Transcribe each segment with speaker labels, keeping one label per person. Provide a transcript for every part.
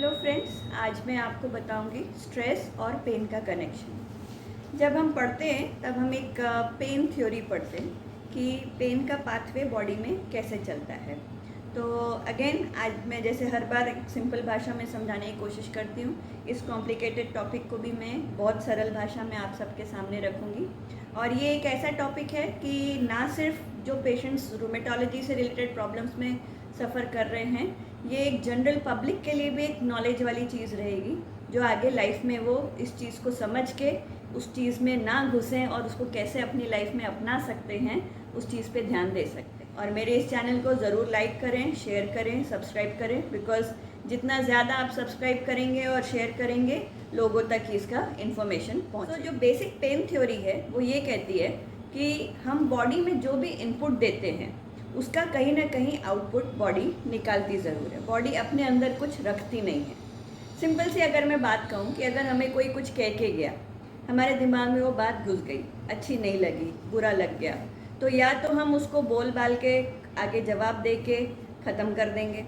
Speaker 1: Hello friends, आज मैं आपको बताऊंगी स्ट्रेस और पेन का कनेक्शन। जब हम पढ़ते हैं तब हम एक पेन थ्योरी पढ़ते हैं कि पेन का पाथवे बॉडी में कैसे चलता है। तो अगेन आज मैं जैसे हर बार एक सिंपल भाषा में समझाने की कोशिश करती हूँ। इस कॉम्प्लिकेटेड टॉपिक को भी मैं बहुत सरल भाषा में आप सबके सामने रखूँगी। और ये एक ऐसा टॉपिक है कि ना सिर्फ जो पेशेंट्स रूमेटोलॉजी से रिलेटेड प्रॉब्लम्स में सफ़र कर रहे हैं, ये एक जनरल पब्लिक के लिए भी एक नॉलेज वाली चीज़ रहेगी, जो आगे लाइफ में वो इस चीज़ को समझ के उस चीज़ में ना घुसें और उसको कैसे अपनी लाइफ में अपना सकते हैं, उस चीज़ पे ध्यान दे सकते हैं। और मेरे इस चैनल को ज़रूर लाइक करें, शेयर करें, सब्सक्राइब करें, बिकॉज जितना ज़्यादा आप सब्सक्राइब करेंगे और शेयर करेंगे, लोगों तक इसका इन्फॉर्मेशन पहुँचे। तो जो बेसिक पेन थ्योरी है वो ये कहती है कि हम बॉडी में जो भी इनपुट देते हैं उसका कहीं ना कहीं आउटपुट बॉडी निकालती ज़रूर है। बॉडी अपने अंदर कुछ रखती नहीं है। सिंपल सी अगर मैं बात कहूँ कि अगर हमें कोई कुछ कह के गया, हमारे दिमाग में वो बात घुस गई, अच्छी नहीं लगी, बुरा लग गया, तो या तो हम उसको बोल बाल के आगे जवाब दे के ख़त्म कर देंगे,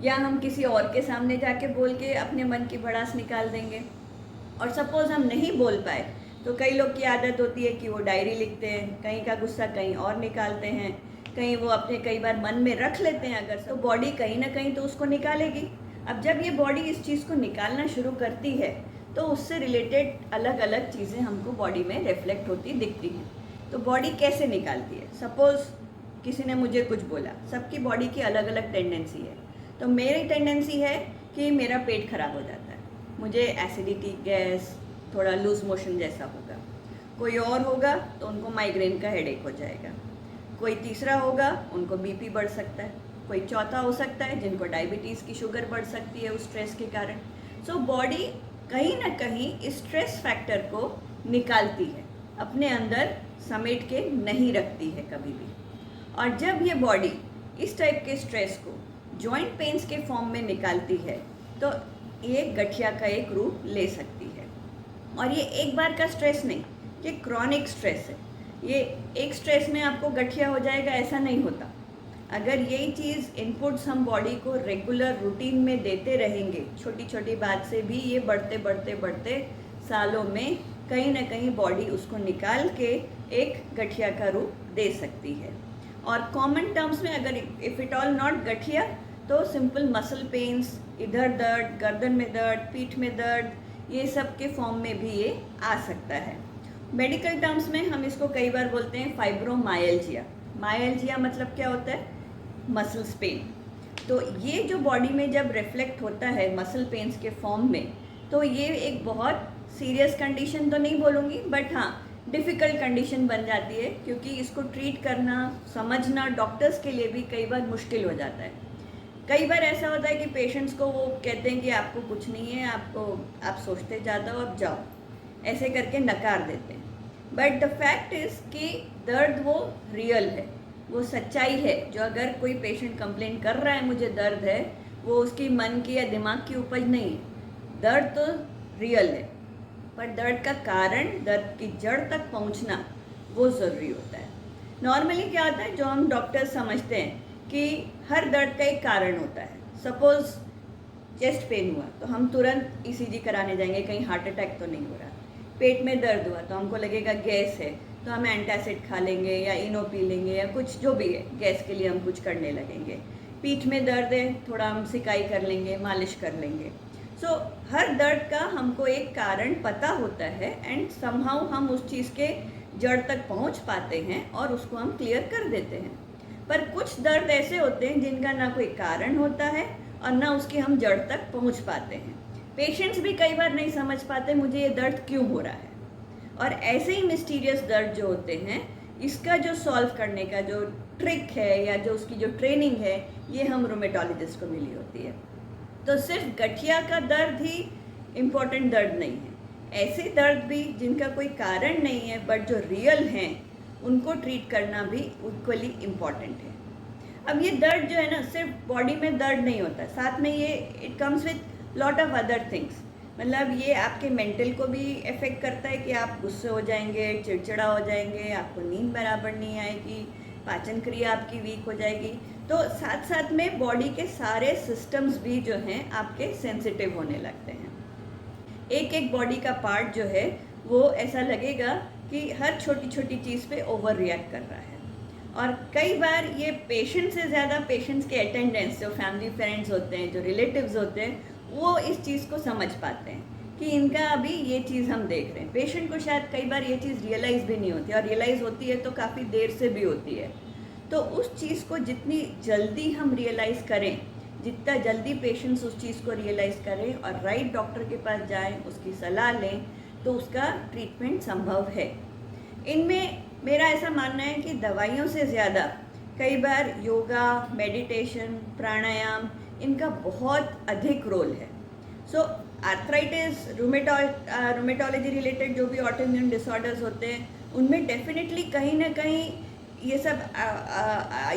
Speaker 1: या हम किसी और के सामने जाके बोल के अपने मन की भड़ास निकाल देंगे। और सपोज़ हम नहीं बोल पाए तो कई लोग की आदत होती है कि वो डायरी लिखते हैं, कहीं का गुस्सा कहीं और निकालते हैं, कहीं वो अपने कई बार मन में रख लेते हैं अगर, तो बॉडी कहीं ना कहीं तो उसको निकालेगी। अब जब ये बॉडी इस चीज़ को निकालना शुरू करती है तो उससे रिलेटेड अलग अलग चीज़ें हमको बॉडी में रिफ्लेक्ट होती दिखती हैं। तो बॉडी कैसे निकालती है? सपोज़ किसी ने मुझे कुछ बोला, सबकी बॉडी की अलग अलग टेंडेंसी है। तो मेरी टेंडेंसी है कि मेरा पेट खराब हो जाता है, मुझे एसिडिटी, गैस, थोड़ा लूज मोशन जैसा होगा। कोई और होगा तो उनको माइग्रेन का हेडेक हो जाएगा। कोई तीसरा होगा, उनको बीपी बढ़ सकता है। कोई चौथा हो सकता है जिनको डायबिटीज़ की शुगर बढ़ सकती है उस स्ट्रेस के कारण। सो बॉडी कहीं ना कहीं स्ट्रेस फैक्टर को निकालती है, अपने अंदर समेट के नहीं रखती है कभी भी। और जब ये बॉडी इस टाइप के स्ट्रेस को जॉइंट पेन्स के फॉर्म में निकालती है तो ये गठिया का एक रूप ले सकती है। और ये एक बार का स्ट्रेस नहीं, ये क्रॉनिक स्ट्रेस है। ये एक स्ट्रेस में आपको गठिया हो जाएगा ऐसा नहीं होता। अगर यही चीज़ इनपुट्स हम बॉडी को रेगुलर रूटीन में देते रहेंगे, छोटी छोटी बात से भी ये बढ़ते बढ़ते बढ़ते सालों में कहीं ना कहीं बॉडी उसको निकाल के एक गठिया का रूप दे सकती है। और कॉमन टर्म्स में अगर इफ़ इट ऑल नॉट गठिया तो सिंपल मसल पेन्स, इधर दर्द, गर्दन में दर्द, पीठ में दर्द, ये सब के फॉर्म में भी ये आ सकता है। मेडिकल टर्म्स में हम इसको कई बार बोलते हैं फाइब्रोमायल्जिया। मायल्जिया मतलब क्या होता है? Muscles pain. तो ये जो बॉडी में जब रिफ्लेक्ट होता है मसल पेन्स के फॉर्म में, तो ये एक बहुत सीरियस कंडीशन तो नहीं बोलूँगी, बट हाँ डिफ़िकल्ट कंडीशन बन जाती है, क्योंकि इसको ट्रीट करना, समझना डॉक्टर्स के लिए भी कई बार मुश्किल हो जाता है। कई बार ऐसा होता है कि पेशेंट्स को वो कहते हैं कि आपको कुछ नहीं है, आप सोचते ज़्यादा हो, अब जाओ, ऐसे करके नकार देते हैं। बट द फैक्ट इज़ कि दर्द वो रियल है, वो सच्चाई है। जो अगर कोई पेशेंट कंप्लेन कर रहा है मुझे दर्द है, वो उसकी मन की या दिमाग की उपज नहीं है। दर्द तो रियल है, पर दर्द का कारण, दर्द की जड़ तक पहुंचना वो ज़रूरी होता है। नॉर्मली क्या होता है, जो हम डॉक्टर समझते हैं कि हर दर्द का एक कारण होता है। सपोज़ चेस्ट पेन हुआ तो हम तुरंत ईसीजी कराने जाएंगे, कहीं हार्ट अटैक तो नहीं हो रहा। पेट में दर्द हुआ तो हमको लगेगा गैस है, तो हम एंटासिड खा लेंगे या इनो पी लेंगे या कुछ जो भी है, गैस के लिए हम कुछ करने लगेंगे। पीठ में दर्द है, थोड़ा हम सिकाई कर लेंगे, मालिश कर लेंगे। सो हर दर्द का हमको एक कारण पता होता है एंड समहाउ हम उस चीज़ के जड़ तक पहुंच पाते हैं और उसको हम क्लियर कर देते हैं। पर कुछ दर्द ऐसे होते हैं जिनका ना कोई कारण होता है और ना उसकी हम जड़ तक पहुंच पाते हैं। पेशेंट्स भी कई बार नहीं समझ पाते मुझे ये दर्द क्यों हो रहा है। और ऐसे ही मिस्टीरियस दर्द जो होते हैं, इसका जो सॉल्व करने का जो ट्रिक है या जो उसकी जो ट्रेनिंग है, ये हम रूमेटोलॉजिस्ट को मिली होती है। तो सिर्फ गठिया का दर्द ही इम्पोर्टेंट दर्द नहीं है, ऐसे दर्द भी जिनका कोई कारण नहीं है बट जो रियल हैं, उनको ट्रीट करना भी इक्वली इम्पॉर्टेंट है। अब ये दर्द जो है ना, सिर्फ बॉडी में दर्द नहीं होता, साथ में ये it comes with lot of other things. मतलब ये आपके मेंटल को भी इफ़ेक्ट करता है कि आप गुस्से हो जाएंगे, चिड़चिड़ा हो जाएंगे, आपको नींद बराबर नहीं आएगी, पाचन क्रिया आपकी वीक हो जाएगी। तो साथ साथ में बॉडी के सारे सिस्टम्स भी जो हैं आपके सेंसिटिव होने लगते हैं। एक एक बॉडी का पार्ट जो है वो ऐसा लगेगा कि हर छोटी छोटी चीज़ पे ओवर रिएक्ट कर रहा है। और कई बार ये पेशेंट से ज़्यादा पेशेंट्स के अटेंडेंट्स, जो फैमिली फ्रेंड्स होते हैं, जो रिलेटिव्स होते हैं, वो इस चीज़ को समझ पाते हैं कि इनका अभी ये चीज़ हम देख रहे हैं। पेशेंट को शायद कई बार ये चीज़ रियलाइज़ भी नहीं होती, और रियलाइज़ होती है तो काफ़ी देर से भी होती है। तो उस चीज़ को जितनी जल्दी हम रियलाइज़ करें, जितना जल्दी पेशेंट्स उस चीज़ को रियलाइज़ करें और राइट डॉक्टर के पास जाएं, उसकी सलाह लें, तो उसका ट्रीटमेंट संभव है। इनमें मेरा ऐसा मानना है कि दवाइयों से ज़्यादा कई बार योगा, मेडिटेशन, प्राणायाम, इनका बहुत अधिक रोल है। सो आर्थराइटिस, रूमेटोलॉजी रिलेटेड जो भी ऑटोइम्यून डिसऑर्डर्स होते हैं, उनमें डेफिनेटली कहीं ना कहीं ये सब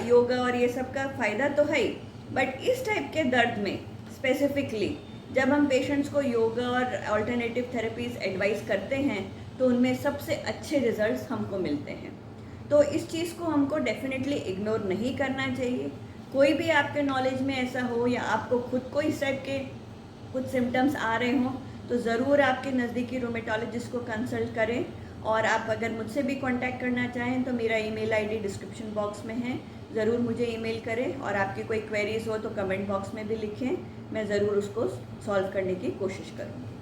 Speaker 1: योगा और ये सब का फ़ायदा तो है ही, बट इस टाइप के दर्द में स्पेसिफिकली जब हम पेशेंट्स को योगा और अल्टरनेटिव थेरेपीज़ एडवाइस करते हैं, तो उनमें सबसे अच्छे रिजल्ट्स हमको मिलते हैं। तो इस चीज़ को हमको डेफिनेटली इग्नोर नहीं करना चाहिए। कोई भी आपके नॉलेज में ऐसा हो या आपको खुद को इस टाइप के कुछ सिम्टम्स आ रहे हों, तो ज़रूर आपके नज़दीकी रूमेटोलॉजिस्ट को कंसल्ट करें। और आप अगर मुझसे भी कांटेक्ट करना चाहें तो मेरा ईमेल आईडी डिस्क्रिप्शन बॉक्स में है, ज़रूर मुझे ईमेल करें। और आपकी कोई क्वेरीज़ हो तो कमेंट बॉक्स में भी लिखें, मैं ज़रूर उसको सॉल्व करने की कोशिश करूँगी।